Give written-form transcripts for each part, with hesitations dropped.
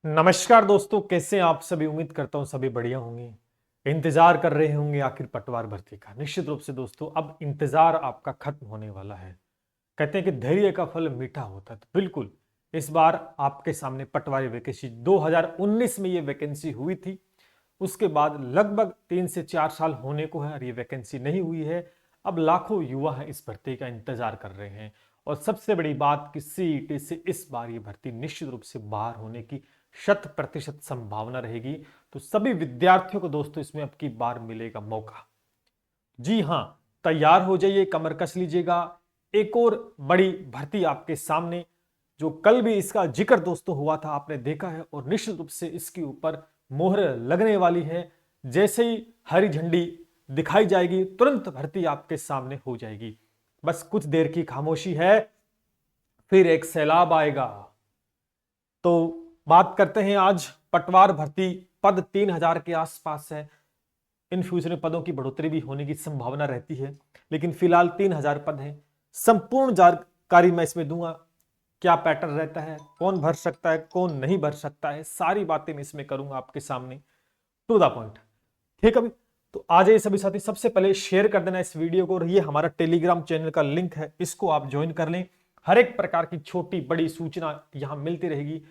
नमस्कार दोस्तों, कैसे हैं आप सभी। उम्मीद करता हूं सभी बढ़िया होंगे। इंतजार कर रहे होंगे आखिर पटवार भर्ती का। निश्चित रूप से दोस्तों अब इंतजार आपका खत्म होने वाला है। कहते हैं कि धैर्य का फल मीठा होता है, तो बिल्कुल इस बार आपके सामने पटवारी वैकेंसी 2019 में ये वैकेंसी हुई थी। उसके बाद लगभग 3 से 4 साल होने को है और ये वैकेंसी नहीं हुई है। अब लाखों युवा है इस भर्ती का इंतजार कर रहे हैं। और सबसे बड़ी बात कि सीईटी से इस बार ये भर्ती निश्चित रूप से बाहर होने की 100% संभावना रहेगी। तो सभी विद्यार्थियों को दोस्तों इसमें अब की बार मिलेगा मौका। जी हां, तैयार हो जाइए, कमर कस लीजिएगा। एक और बड़ी भर्ती आपके सामने, जो कल भी इसका जिक्र दोस्तों हुआ था, आपने देखा है, और निश्चित रूप से इसके ऊपर मोहर लगने वाली है। जैसे ही हरी झंडी दिखाई जाएगी तुरंत भर्ती आपके सामने हो जाएगी। बस कुछ देर की खामोशी है, फिर एक सैलाब आएगा। तो बात करते हैं आज पटवार भर्ती। पद 3,000 के आसपास है। इन फ्यूचर में पदों की बढ़ोतरी भी होने की संभावना रहती है, लेकिन फिलहाल 3,000 पद हैं। संपूर्ण जानकारी मैं इसमें दूंगा। क्या पैटर्न रहता है, कौन भर सकता है, कौन नहीं भर सकता है, सारी बातें मैं इसमें करूंगा आपके सामने, टू द पॉइंट। ठीक है, अभी तो आ जाइए सभी साथी। सबसे पहले शेयर कर देना इस वीडियो को, और ये हमारा टेलीग्राम चैनल का लिंक है, इसको आप ज्वाइन कर लें। हर एक प्रकार की छोटी बड़ी सूचना यहां मिलती रहेगी।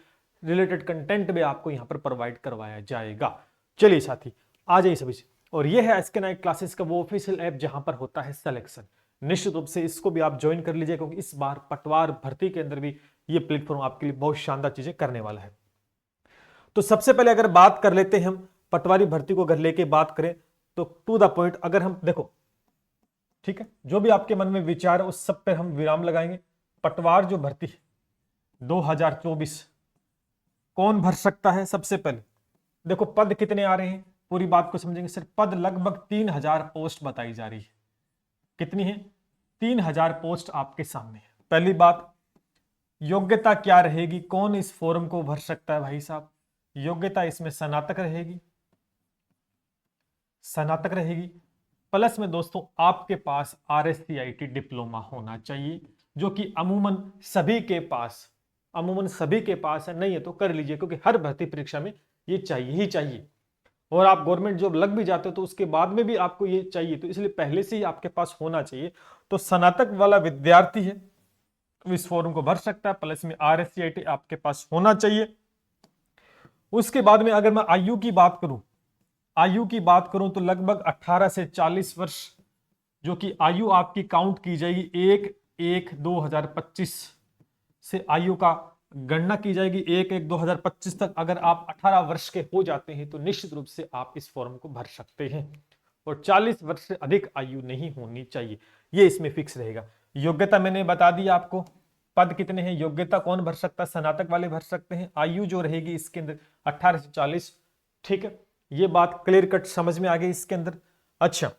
रिलेटेड कंटेंट भी आपको यहां पर प्रोवाइड करवाया जाएगा। चलिए साथी, आ जाइए सभी। और ये है SK9 क्लासेस का वो ऑफिशियल ऐप जहां पर होता है सिलेक्शन। निश्चित रूप से इसको भी आप ज्वाइन कर लीजिए, क्योंकि इस बार पटवार भर्ती के अंदर भी ये प्लेटफॉर्म आपके लिए बहुत शानदार चीजें करने वाला है। तो सबसे पहले अगर बात कर लेते हैं हम पटवारी भर्ती को, अगर लेके बात करें तो टू द पॉइंट अगर हम देखो, ठीक है, जो भी आपके मन में विचार है उस सब पर हम विराम लगाएंगे। पटवार जो भर्ती है 2024 कौन भर सकता है। सबसे पहले देखो पद कितने आ रहे हैं, पूरी बात को समझेंगे। सिर्फ पद लगभग 3,000 पोस्ट बताई जा रही है। कितनी है? 3,000 पोस्ट आपके सामने है। पहली बात, योग्यता क्या रहेगी, कौन इस फॉर्म को भर सकता है भाई साहब। योग्यता इसमें स्नातक रहेगी, स्नातक रहेगी। प्लस में दोस्तों आपके पास RSCIT डिप्लोमा होना चाहिए, जो कि अमूमन सभी के पास है। नहीं है तो कर लीजिए, क्योंकि हर भर्ती परीक्षा में ये चाहिए ही चाहिए। और आप गवर्नमेंट जॉब लग भी जाते हो तो उसके बाद में भी आपको ये चाहिए, तो इसलिए पहले से ही आपके पास होना चाहिए। तो स्नातक वाला विद्यार्थी है तो इस फॉर्म को भर सकता है। प्लस में RSCIT आपके पास होना चाहिए। उसके बाद में अगर मैं आयु की बात करूं तो लगभग 18 से 40 वर्ष, जो कि आयु आपकी काउंट की जाएगी 1/1/2025 से आयु का गणना की जाएगी। 1/1/2025 तक अगर आप 18 वर्ष के हो जाते हैं तो निश्चित रूप से आप इस फॉर्म को भर सकते हैं। और 40 वर्ष से अधिक आयु नहीं होनी चाहिए, ये इसमें फिक्स रहेगा। योग्यता मैंने बता दी आपको, पद कितने हैं, योग्यता कौन भर सकता है, स्नातक वाले भर सकते हैं। आयु जो रहेगी इसके अंदर 18 से 40। ठीक है, ये बात क्लियर कट समझ में आ गई इसके अंदर। अच्छा,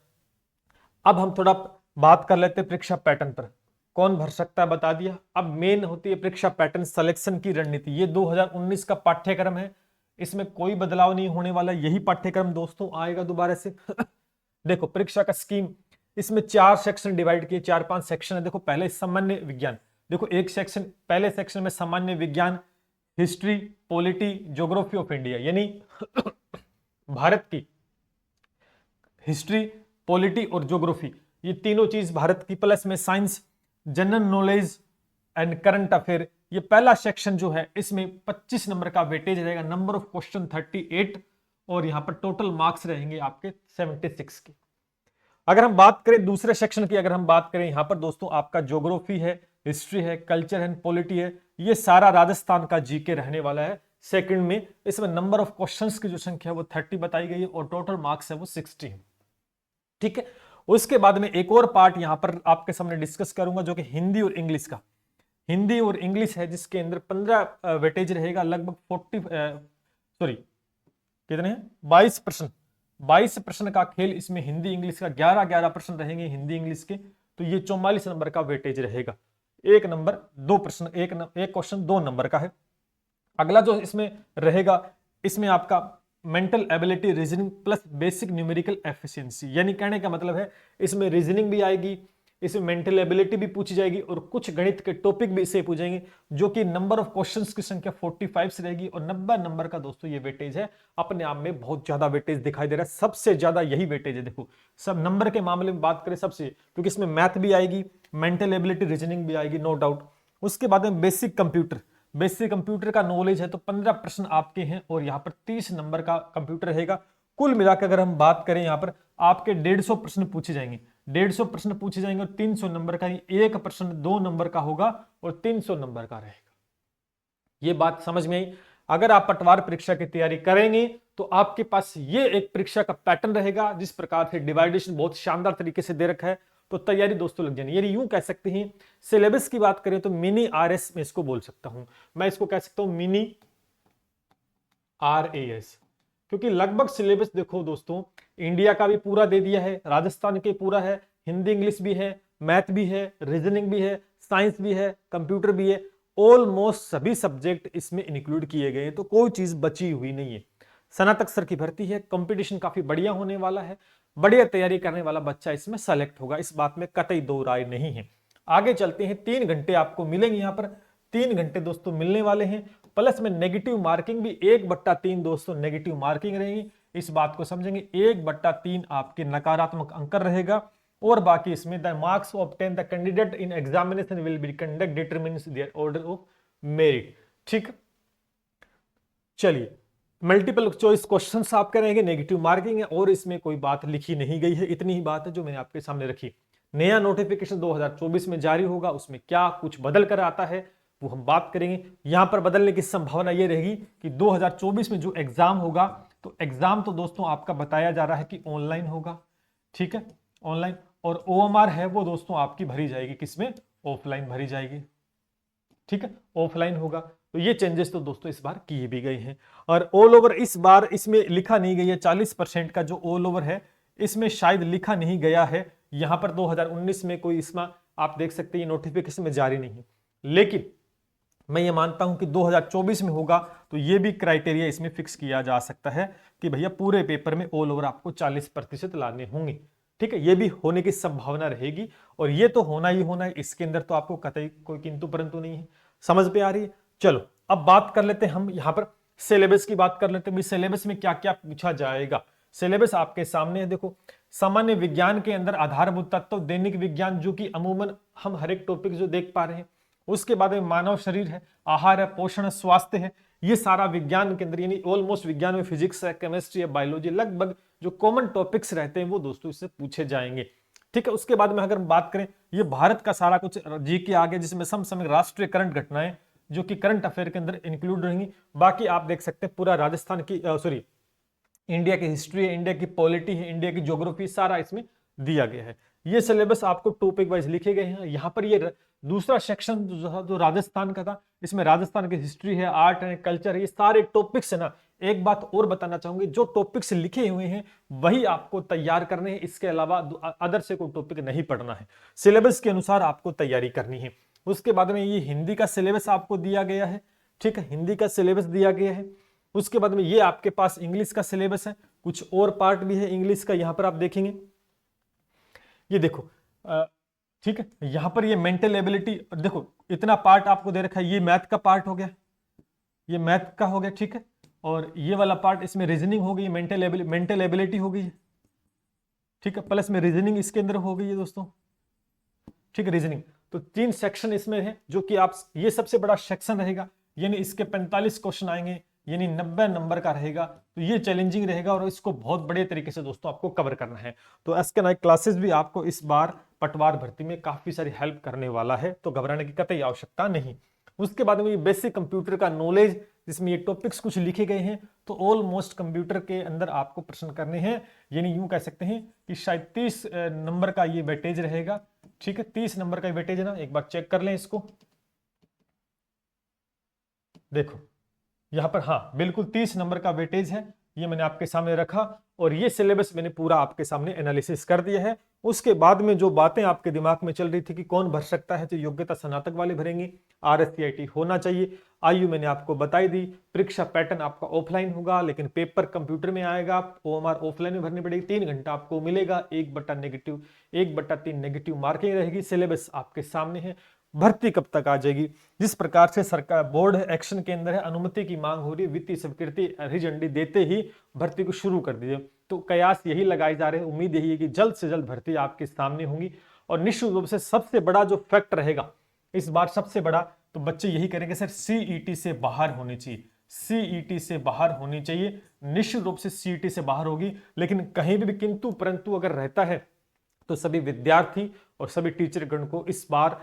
अब हम थोड़ा बात कर लेते हैं परीक्षा पैटर्न पर, कौन भर सकता है बता दिया। अब मेन होती है परीक्षा पैटर्न सिलेक्शन की रणनीति। ये 2019 का पाठ्यक्रम है, इसमें कोई बदलाव नहीं होने वाला। यही पाठ्यक्रम दोस्तों आएगा दोबारा से। देखो परीक्षा का स्कीम, इसमें 4 सेक्शन डिवाइड किए, 4-5 सेक्शन है। देखो पहले सामान्य विज्ञान, देखो एक सेक्शन, पहले सेक्शन में सामान्य विज्ञान, history, polity, geography of India, यानी भारत की हिस्ट्री, पॉलिटी और ज्योग्राफी, ये तीनों चीज भारत की। प्लस में science, general knowledge and current affair. ये पहला सेक्शन जो है इसमें 25 नंबर का वेटेज रहेगा, नंबर ऑफ क्वेश्चन 38, और यहां पर टोटल मार्क्स रहेंगे आपके 76 के। अगर हम बात करें दूसरे सेक्शन की, अगर हम बात करें यहां पर दोस्तों आपका ज्योग्राफी है, हिस्ट्री है, कल्चर एंड पॉलिटी है, ये सारा राजस्थान का जीके रहने वाला है सेकंड में। इसमें नंबर ऑफ क्वेश्चंस की जो संख्या है वो 30 बताई गई है, और टोटल मार्क्स है वो 60। ठीक है, उसके बाद में एक और पार्ट यहां पर आपके सामने डिस्कस करूंगा, जो कि हिंदी और इंग्लिश का। हिंदी और इंग्लिश है जिसके अंदर 15 वेटेज रहेगा, लगभग 40 सॉरी कितने हैं 22%। 22% का खेल इसमें हिंदी इंग्लिश का, 11% रहेंगे हिंदी इंग्लिश के। तो ये 44 नंबर का वेटेज रहेगा। एक नंबर 2 प्रश्न, एक क्वेश्चन 2 नंबर का है। अगला जो इसमें रहेगा, इसमें आपका mental ability, reasoning plus basic numerical efficiency, यानी कहने का मतलब है इसमें रीजनिंग भी आएगी, इसमें मेंटल एबिलिटी भी पूछी जाएगी और कुछ गणित के टॉपिक भी इससे पूछेंगे, जो कि नंबर ऑफ क्वेश्चंस की संख्या 45 से रहेगी और 90 नंबर का दोस्तों ये वेटेज है। अपने आप में बहुत ज्यादा वेटेज दिखाई दे रहा है, सबसे ज्यादा यही वेटेज है। देखो सब नंबर के मामले में बात करें सबसे, क्योंकि इसमें मैथ भी आएगी, मेंटल एबिलिटी, रीजनिंग भी आएगी, नो डाउट। उसके बाद में बेसिक कंप्यूटर का नॉलेज है तो 15 प्रश्न आपके हैं और यहाँ पर 30 नंबर का कंप्यूटर रहेगा। कुल मिलाकर अगर हम बात करें यहाँ पर आपके 150 प्रश्न पूछे जाएंगे, 150 प्रश्न पूछे जाएंगे और 300 नंबर का, एक प्रश्न 2 नंबर का होगा और 300 नंबर का रहेगा। ये बात समझ में आई। अगर आप पटवार परीक्षा की तैयारी करेंगे तो आपके पास ये एक परीक्षा का पैटर्न रहेगा, जिस प्रकार से डिवाइडेशन बहुत शानदार तरीके से दे रखा है, तो तैयारी दोस्तों लग जानी। ये यूं कह सकते हैं, सिलेबस की बात करें तो मिनी आरएस में इसको बोल सकता हूं, मैं इसको कह सकता हूं मिनी आरएएस, क्योंकि लगभग सिलेबस देखो दोस्तों इंडिया का भी पूरा दे दिया है, राजस्थान के पूरा है, हिंदी इंग्लिश भी है, मैथ भी है, रीजनिंग भी है, साइंस भी है, कंप्यूटर भी है, ऑलमोस्ट सभी सब्जेक्ट इसमें इंक्लूड किए गए हैं, तो कोई चीज बची हुई नहीं है। स्नातक स्तर की भर्ती है, कंपटीशन काफी बढ़िया होने वाला है, बढ़िया तैयारी करने वाला बच्चा इसमें सेलेक्ट होगा, इस बात में कतई दो राय नहीं है। आगे चलते हैं, 3 घंटे आपको मिलेंगे यहाँ पर, 3 घंटे दोस्तों मिलने वाले हैं, प्लस में नेगेटिव मार्किंग भी 1/3 दोस्तों नेगेटिव मार्किंग रहेगी, इस बात को समझेंगे। 1/3 आपके नकारात्मक अंक रहेगा और बाकी इसमें the marks obtain the candidate in examination will be conduct determines their order of merit. ठीक, चलिए मल्टीपल चॉइस क्वेश्चंस आपके रहेंगे, नेगेटिव मार्किंग है और इसमें कोई बात लिखी नहीं गई है, इतनी ही बात है जो मैंने आपके सामने रखी। नया नोटिफिकेशन 2024 में जारी होगा, उसमें क्या कुछ बदल कर आता है वो हम बात करेंगे। यहां पर बदलने की संभावना ये रहेगी कि 2024 में जो एग्जाम होगा, तो एग्जाम तो दोस्तों आपका बताया जा रहा है कि ऑनलाइन होगा, ठीक है, ऑनलाइन, और ओएमआर है वो दोस्तों आपकी भरी जाएगी किसमें, ऑफलाइन भरी जाएगी, ठीक है, ऑफलाइन होगा। तो ये चेंजेस तो दोस्तों इस बार किए भी गए हैं। और ऑल ओवर इस बार इसमें लिखा नहीं गया है, 40% का जो ऑल ओवर है इसमें शायद लिखा नहीं गया है, यहां पर 2019 में कोई इसमें आप देख सकते हैं नोटिफिकेशन में जारी नहीं है, लेकिन मैं ये मानता हूं कि 2024 में होगा, तो ये भी क्राइटेरिया इसमें फिक्स किया जा सकता है कि भैया पूरे पेपर में ऑल ओवर आपको 40% लाने होंगे, ठीक है, ये भी होने की संभावना रहेगी और ये तो होना ही होना है, इसके अंदर तो आपको कतई कोई किंतु परंतु नहीं है। समझ पे आ रही है? चलो अब बात कर लेते हैं हम यहाँ पर सिलेबस की बात कर लेते हैं। सिलेबस में क्या क्या पूछा जाएगा, सिलेबस आपके सामने है, देखो सामान्य विज्ञान के अंदर आधारभूत तत्व, दैनिक विज्ञान जो कि अमूमन हम हर एक टॉपिक जो देख पा रहे हैं, उसके बाद में मानव शरीर है, आहार है, पोषण है, स्वास्थ्य है, ये सारा विज्ञान के अंदर, यानी ऑलमोस्ट विज्ञान में फिजिक्स है, केमिस्ट्री है, बायोलॉजी, लगभग जो कॉमन टॉपिक्स रहते हैं वो दोस्तों इससे पूछे जाएंगे, ठीक है। उसके बाद में अगर हम बात करें, ये भारत का सारा कुछ जी के आगे, जिसमें समसामयिक राष्ट्रीय करंट घटनाएं जो कि करंट अफेयर के अंदर इंक्लूड रहेंगी। बाकी आप देख सकते हैं पूरा राजस्थान की इंडिया की हिस्ट्री है, इंडिया की पॉलिटी है, इंडिया की ज्योग्राफी, सारा इसमें दिया गया है। ये सिलेबस आपको टॉपिक वाइज लिखे गए हैं। यहाँ पर ये दूसरा सेक्शन जो राजस्थान का था, इसमें राजस्थान की हिस्ट्री है, आर्ट है, कल्चर है, ये सारे टॉपिक्स है ना। एक बात और बताना चाहूंगी, जो टॉपिक्स लिखे हुए हैं वही आपको तैयार करने हैं, इसके अलावा अदर से कोई टॉपिक नहीं पढ़ना है, सिलेबस के अनुसार आपको तैयारी करनी है। उसके बाद में ये हिंदी का सिलेबस आपको दिया गया है, ठीक है, हिंदी का सिलेबस दिया गया है। उसके बाद में ये आपके पास इंग्लिश का सिलेबस है, कुछ और पार्ट भी है इंग्लिश का, यहां पर आप देखेंगे, ये देखो, ठीक है, यहां पर ये मेंटल एबिलिटी, देखो इतना पार्ट आपको दे रखा है, ये मैथ का पार्ट हो गया, ये मैथ का हो गया, ठीक है, और ये वाला पार्ट इसमें रीजनिंग हो गई, मेंटल एबिलिटी हो गई, ठीक है, प्लस में रीजनिंग इसके अंदर हो गई है दोस्तों, ठीक है, रीजनिंग। तो 3 सेक्शन इसमें है, जो कि आप, ये सबसे बड़ा सेक्शन रहेगा, यानी इसके 45 क्वेश्चन आएंगे, यानी 90 नंबर का रहेगा। तो ये चैलेंजिंग रहेगा और इसको बहुत बड़े तरीके से दोस्तों आपको कवर करना है। तो एसके नाइक क्लासेस भी आपको इस बार पटवार भर्ती में काफी सारी हेल्प करने वाला है, तो घबराने की कतई आवश्यकता नहीं। उसके बाद में ये बेसिक कंप्यूटर का नॉलेज, जिसमें ये टॉपिक्स कुछ लिखे गए हैं, तो ऑलमोस्ट कंप्यूटर के अंदर आपको प्रश्न करने हैं, यानी यूं कह सकते हैं कि शायद 30 नंबर का ये वेटेज रहेगा, ठीक है, 30 नंबर का वेटेज है ना। एक बार चेक कर लें इसको, देखो यहां पर, हाँ बिल्कुल 30 नंबर का वेटेज है, ये मैंने आपके सामने रखा और ये सिलेबस मैंने पूरा आपके सामने एनालिसिस कर दिया है। उसके बाद में जो बातें आपके दिमाग में चल रही थी कि कौन भर सकता है, तो योग्यता स्नातक वाले भरेंगे, RSCIT होना चाहिए, आयु मैंने आपको बताई दी। परीक्षा पैटर्न आपका ऑफलाइन होगा, लेकिन पेपर कंप्यूटर में आएगा। OMR ऑफलाइन में भरनी पड़ेगी, 3 घंटा आपको मिलेगा। 1/3 नेगेटिव मार्किंग रहेगी। सिलेबस आपके सामने है। भर्ती कब तक आ जाएगी? जिस प्रकार से सरकार बोर्ड एक्शन के अंदर है, अनुमति की मांग हो रही है, वित्तीय स्वीकृति हरी झंडी देते ही भर्ती को शुरू कर दीजिए। तो कयास यही लगाए जा रहे हैं, उम्मीद यही है कि जल्द से जल्द भर्ती आपके सामने होंगी। और निश्चित रूप से सबसे बड़ा जो फैक्ट रहेगा इस बार, सबसे बड़ा, तो बच्चे यही करेंगे सर सीईटी से बाहर होनी चाहिए, सीईटी से बाहर होनी चाहिए। निश्चित रूप से सीईटी से बाहर होगी, लेकिन कहीं भी किंतु परंतु अगर रहता है तो सभी विद्यार्थी और सभी टीचरगण को इस बार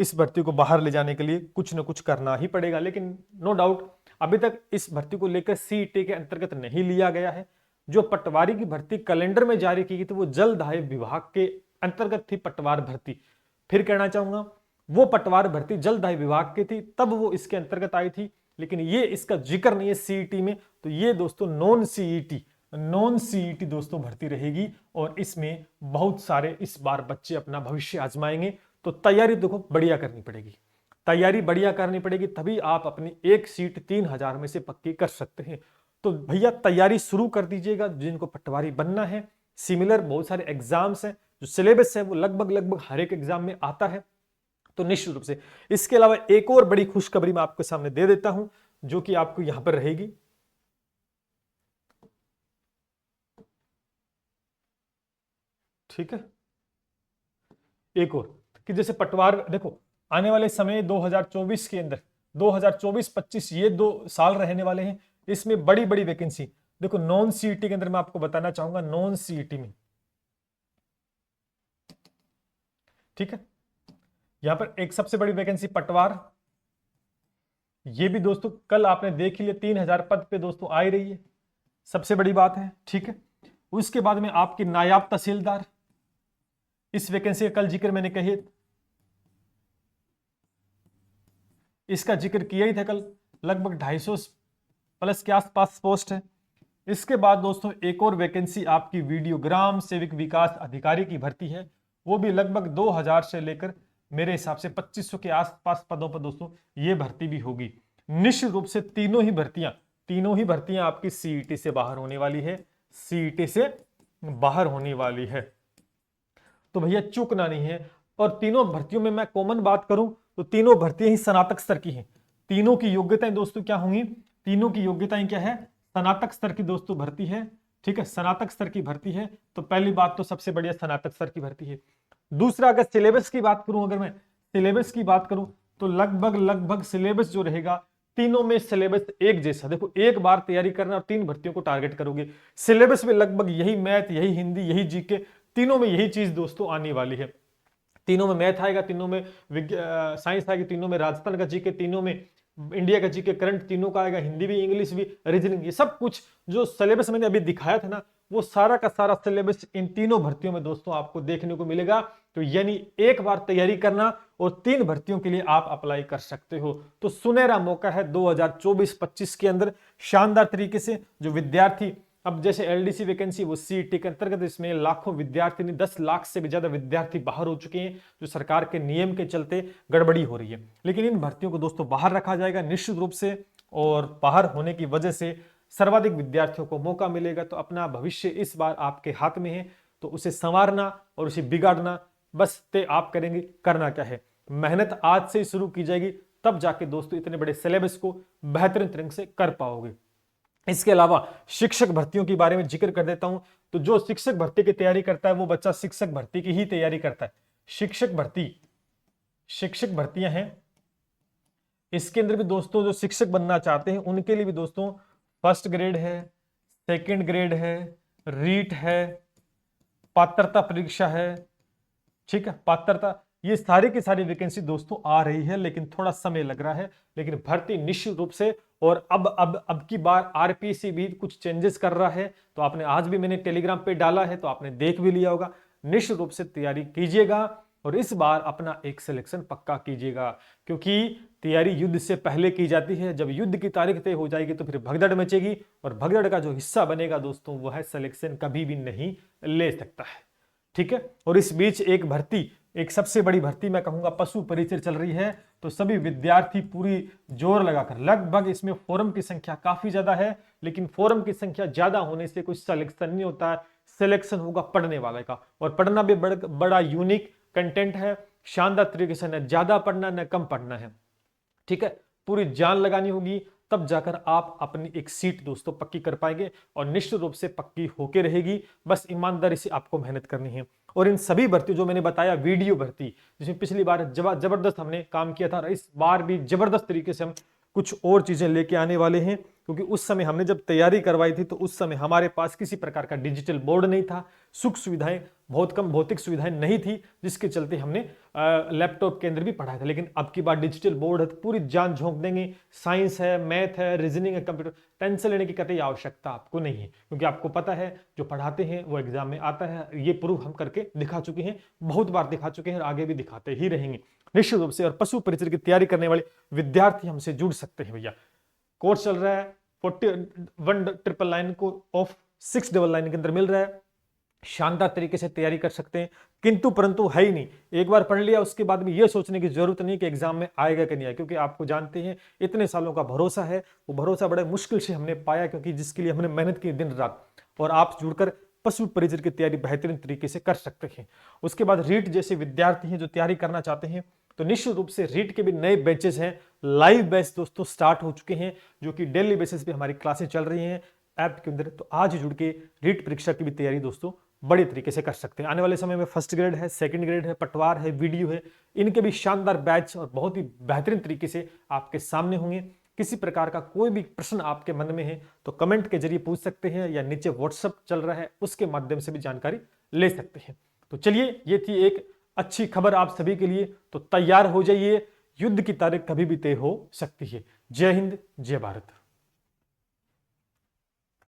इस भर्ती को बाहर ले जाने के लिए कुछ न कुछ करना ही पड़ेगा। लेकिन नो डाउट अभी तक इस भर्ती को लेकर सीईटी के अंतर्गत नहीं लिया गया है। जो पटवारी की भर्ती कैलेंडर में जारी की गई थी वो जलदाय विभाग के अंतर्गत थी पटवार भर्ती। फिर कहना चाहूंगा वो पटवार भर्ती जलदाय विभाग की थी, तब वो इसके अंतर्गत आई थी, लेकिन ये इसका जिक्र नहीं है सीईटी में। तो ये दोस्तों नॉन सीईटी दोस्तों भर्ती रहेगी, और इसमें बहुत सारे इस बार बच्चे अपना भविष्य आजमाएंगे। तो तैयारी देखो बढ़िया करनी पड़ेगी, तैयारी बढ़िया करनी पड़ेगी, तभी आप अपनी एक सीट 3000 में से पक्की कर सकते हैं। तो भैया तैयारी शुरू कर दीजिएगा जिनको पटवारी बनना है। सिमिलर बहुत सारे एग्जाम्स हैं, जो सिलेबस है वो लगभग हर एक एग्जाम में आता है, तो निश्चित रूप से। इसके अलावा एक और बड़ी खुशखबरी मैं आपके सामने दे देता हूं, जो कि आपको यहां पर रहेगी। ठीक है, एक और कि जैसे पटवार देखो, आने वाले समय 2024 के अंदर 2024-25 ये 2 साल रहने वाले हैं, इसमें बड़ी बड़ी वैकेंसी देखो। नॉन सीईटी के अंदर मैं आपको बताना चाहूंगा, नॉन सीईटी में, ठीक है, यहां पर एक सबसे बड़ी वैकेंसी पटवार, ये भी दोस्तों कल आपने देख लिया 3000 पद पे दोस्तों आ ही रही है, सबसे बड़ी बात है। ठीक है, उसके बाद में आपकी नायाब तहसीलदार, इस वैकेंसी का कल जिक्र मैंने कही, इसका जिक्र किया ही था कल, लगभग 250 प्लस के आसपास पोस्ट है। इसके बाद दोस्तों एक और वैकेंसी आपकी वीडियोग्राम सेवक विकास अधिकारी की भर्ती है, वो भी लगभग 2000 से लेकर मेरे हिसाब से 2500 के आसपास पदों पर दोस्तों ये भर्ती भी होगी। निश्चित रूप से तीनों ही भर्तियां आपकी सीईटी से बाहर होने वाली है, सीईटी से बाहर होने वाली है, तो भैया चूकना नहीं है। और तीनों भर्तियों में मैं कॉमन बात करूं तो तीनों भर्तियां ही स्नातक स्तर की हैं। तीनों की योग्यताएं दोस्तों क्या होंगी? तीनों की योग्यताएं क्या है? स्नातक स्तर की दोस्तों भर्ती है। ठीक है, स्नातक स्तर की भर्ती है, तो पहली बात तो सबसे बढ़िया स्नातक स्तर की भर्ती है। दूसरा, अगर सिलेबस की बात करूं, अगर मैं सिलेबस की बात करूं तो लगभग सिलेबस जो रहेगा, तीनों में सिलेबस एक जैसा। देखो एक बार तैयारी करना और 3 भर्तियों को टारगेट करोगे, सिलेबस में लगभग यही मैथ, यही हिंदी, यही जीके, तीनों में यही चीज दोस्तों आने वाली है। तीनों में मैथ आएगा, तीनों में साइंस आएगी, तीनों में राजस्थान का जीके, तीनों में इंडिया का जीके करंट, तीनों का आएगा, हिंदी भी, इंग्लिश भी, रीजनिंग, ये सब कुछ जो सिलेबस मैंने अभी दिखाया था ना, वो सारा का सारा सिलेबस इन तीनों भर्तियों में दोस्तों आपको देखने को मिलेगा। तो यानी एक बार तैयारी करना और 3 भर्तियों के लिए आप अप्लाई कर सकते हो। तो सुनहरा मौका है 2024-25 के अंदर, शानदार तरीके से जो विद्यार्थी, अब जैसे एलडीसी वैकेंसी वो सीईटी के अंतर्गत, इसमें लाखों विद्यार्थी नहीं 10 लाख से भी ज्यादा विद्यार्थी बाहर हो चुके हैं, जो सरकार के नियम के चलते गड़बड़ी हो रही है। लेकिन इन भर्तियों को दोस्तों बाहर रखा जाएगा निश्चित रूप से, और बाहर होने की वजह से सर्वाधिक विद्यार्थियों को मौका मिलेगा। तो अपना भविष्य इस बार आपके हाथ में है, तो उसे संवारना और उसे बिगाड़ना बस ते आप करेंगे। करना क्या है, मेहनत आज से ही शुरू की जाएगी, तब जाके दोस्तों इतने बड़े सिलेबस को बेहतरीन तरीके से कर पाओगे। इसके अलावा शिक्षक भर्तियों के बारे में जिक्र कर देता हूं। तो जो शिक्षक भर्ती की तैयारी करता है वो बच्चा शिक्षक भर्ती की ही तैयारी करता है। शिक्षक भर्तियां हैं, इसके अंदर भी दोस्तों जो शिक्षक बनना चाहते हैं उनके लिए भी दोस्तों फर्स्ट ग्रेड है, सेकंड ग्रेड है, रीट है, पात्रता परीक्षा है। ठीक है, पात्रता, ये सारी की सारी वैकेंसी दोस्तों आ रही है, लेकिन थोड़ा समय लग रहा है, लेकिन भर्ती निश्चित रूप से। और अब की बार आरपीसी भी कुछ चेंजेस कर रहा है, तो आपने आज भी मैंने टेलीग्राम पे डाला है, तो आपने देख भी लिया होगा। निश्चित रूप से तैयारी कीजिएगा और इस बार अपना एक सिलेक्शन पक्का कीजिएगा, क्योंकि तैयारी युद्ध से पहले की जाती है। जब युद्ध की तारीख तय हो जाएगी तो फिर भगदड़ मचेगी, और भगदड़ का जो हिस्सा बनेगा दोस्तों वो है सिलेक्शन कभी भी नहीं ले सकता है। ठीक है, और इस बीच एक भर्ती एक सबसे बड़ी भर्ती मैं कहूंगा पशु परिचय चल रही है, तो सभी विद्यार्थी पूरी जोर लगाकर, लगभग इसमें फॉर्म की संख्या काफी ज्यादा है, लेकिन फॉर्म की संख्या ज्यादा होने से कोई सिलेक्शन नहीं होता है, सिलेक्शन होगा पढ़ने वाले का। और पढ़ना भी बड़ा यूनिक कंटेंट है, शानदार तरीके से, न ज्यादा पढ़ना न कम पढ़ना है, ठीक है, पूरी जान लगानी होगी, तब जाकर आप अपनी एक सीट दोस्तों पक्की कर पाएंगे, और निश्चित रूप से पक्की होके रहेगी। बस ईमानदारी से आपको मेहनत करनी है। और इन सभी भर्ती जो मैंने बताया, वीडियो भर्ती जिसमें पिछली बार जबरदस्त हमने काम किया था, इस बार भी जबरदस्त तरीके से हम कुछ और चीजें लेके आने वाले हैं, क्योंकि उस समय हमने जब तैयारी करवाई थी तो उस समय हमारे पास किसी प्रकार का डिजिटल बोर्ड नहीं था, सुख सुविधाएं बहुत कम, भौतिक सुविधाएं नहीं थी, जिसके चलते हमने लैपटॉप के अंदर भी पढ़ाया था। लेकिन अब की बार डिजिटल बोर्ड है तो पूरी जान झोंक देंगे, साइंस है, मैथ है, रीजनिंग है, कंप्यूटर, टेंशन लेने की कतई आवश्यकता आपको नहीं है, क्योंकि आपको पता है जो पढ़ाते हैं वो एग्जाम में आता है। ये प्रूफ हम करके दिखा चुके हैं, बहुत बार दिखा चुके हैं और आगे भी दिखाते ही रहेंगे निश्चित रूप से। और पशु परिचय की तैयारी करने वाले विद्यार्थी हमसे जुड़ सकते हैं भैया। कोर्स चल रहा है 41,999 को ऑफ 699 के अंदर मिल रहा है, शानदार तरीके से तैयारी कर सकते हैं। किंतु परंतु है ही नहीं, एक बार पढ़ लिया उसके बाद में यह सोचने की जरूरत नहीं कि एग्जाम में आएगा कि नहीं आएगा, क्योंकि आपको जानते हैं इतने सालों का भरोसा है, वो भरोसा बड़े मुश्किल से हमने पाया, क्योंकि जिसके लिए हमने मेहनत की दिन रात। और आप जुड़कर पशु परिचय की तैयारी बेहतरीन तरीके से कर सकते हैं। उसके बाद रीट जैसे विद्यार्थी हैं जो तैयारी करना चाहते हैं, तो निश्चित रूप से रीट के भी नए बैचेस हैं, लाइव बैच दोस्तों स्टार्ट हो चुके हैं, जो कि डेली बेसिस पे हमारी क्लासेस चल रही हैं ऐप के अंदर। तो आज जुड़ के रीट परीक्षा की भी तैयारी दोस्तों बड़े तरीके से कर सकते हैं। आने वाले समय में फर्स्ट ग्रेड है, सेकंड ग्रेड है, पटवार है, वीडियो है, इनके भी शानदार बैच और बहुत ही बेहतरीन तरीके से आपके सामने होंगे। किसी प्रकार का कोई भी प्रश्न आपके मन में है तो कमेंट के जरिए पूछ सकते हैं, या नीचे व्हाट्सएप चल रहा है उसके माध्यम से भी जानकारी ले सकते हैं। तो चलिए, ये थी एक अच्छी खबर आप सभी के लिए, तो तैयार हो जाइए, युद्ध की तारीख कभी भी तय हो सकती है। जय हिंद, जय भारत।